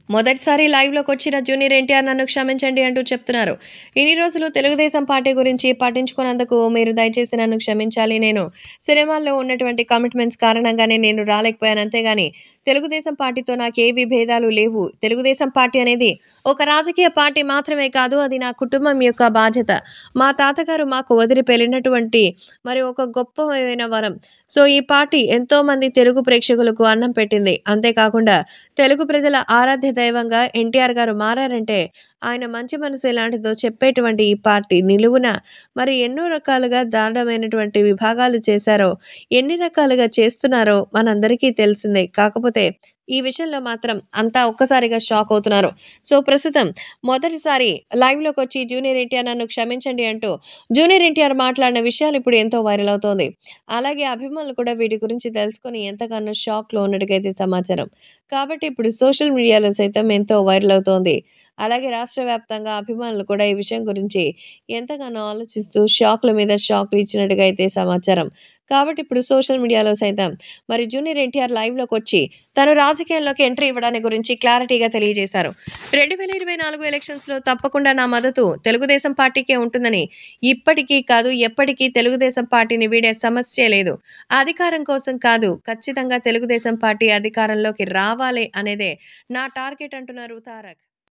మొదటిసారి లైవ్‌లోకొచ్చిన జూనియర్ ఎన్టీఆర్ నన్ను క్షమించండి అంటూ చెప్తున్నారు. ఇన్ని రోజులు తెలుగుదేశం పార్టీ గురించి పట్టించుకోనందుకు మీరు దయచేసి నన్ను క్షమించాలి. నేను సినిమాల్లో ఉన్నటువంటి కమిట్మెంట్స్ కారణంగానే నేను రాలేకపోయాను. అంతేగాని తెలుగుదేశం పార్టీతో నాకే విభేదాలు లేవు. తెలుగుదేశం పార్టీ అనేది ఒక రాజకీయ పార్టీ మాత్రమే కాదు. అది నా కుటుంబం యొక్క బాధ్యత. మా తాతగారు మాకు వదిలిపెళ్ళినటువంటి మరి ఒక గొప్పదైన వరం. సో, ఈ పార్టీ ఎంతోమంది తెలుగు ప్రేక్షకులకు అన్నం పెట్టింది. అంతేకాకుండా తెలుగు ప్రజల ఆరాధ్య దైవంగా ఎన్టీఆర్ గారు మారారంటే ఆయన మంచి మనసు ఎలాంటిదో చెప్పేటువంటి ఈ పార్టీ నిలువున మరి ఎన్నో రకాలుగా దారుణమైనటువంటి విభాగాలు చేశారో, ఎన్ని రకాలుగా చేస్తున్నారో మనందరికీ తెలిసిందే. కాకపోతే ఈ విషయంలో మాత్రం అంతా ఒక్కసారిగా షాక్ అవుతున్నారు. సో, ప్రస్తుతం మొదటిసారి లైవ్‌లోకొచ్చి జూనియర్ ఎన్టీఆర్ నన్ను క్షమించండి అంటూ జూనియర్ ఎన్టీఆర్ మాట్లాడిన విషయాలు ఇప్పుడు ఎంతో వైరల్ అవుతోంది. అలాగే అభిమానులు కూడా వీటి గురించి తెలుసుకొని ఎంతగానో షాక్‌లో ఉన్నట్టుగైతే సమాచారం. కాబట్టి ఇప్పుడు సోషల్ మీడియాలో సైతం ఎంతో వైరల్ అవుతోంది. అలాగే రాష్ట్ర వ్యాప్తంగా అభిమానులు కూడా ఈ విషయం గురించి ఎంతగానో ఆలోచిస్తూ షాక్‌ల మీద షాక్‌లు ఇచ్చినట్టుగా అయితే సమాచారం. కాబట్టి ఇప్పుడు సోషల్ మీడియాలో సైతం మరి జూనియర్ ఎన్టీఆర్ లైవ్‌లోకొచ్చి తను రాజకీయాల్లోకి ఎంట్రీ ఇవ్వడాన్ని గురించి క్లారిటీగా తెలియజేశారు. 2024 ఎలక్షన్స్‌లో తప్పకుండా నా మద్దతు తెలుగుదేశం పార్టీకే ఉంటుందని ఇప్పటికీ కాదు, ఎప్పటికీ తెలుగుదేశం పార్టీని వీడే సమస్యే లేదు. అధికారం కోసం కాదు, ఖచ్చితంగా తెలుగుదేశం పార్టీ అధికారంలోకి రావాలి అనేదే నా టార్గెట్ అంటున్నారు తారక్.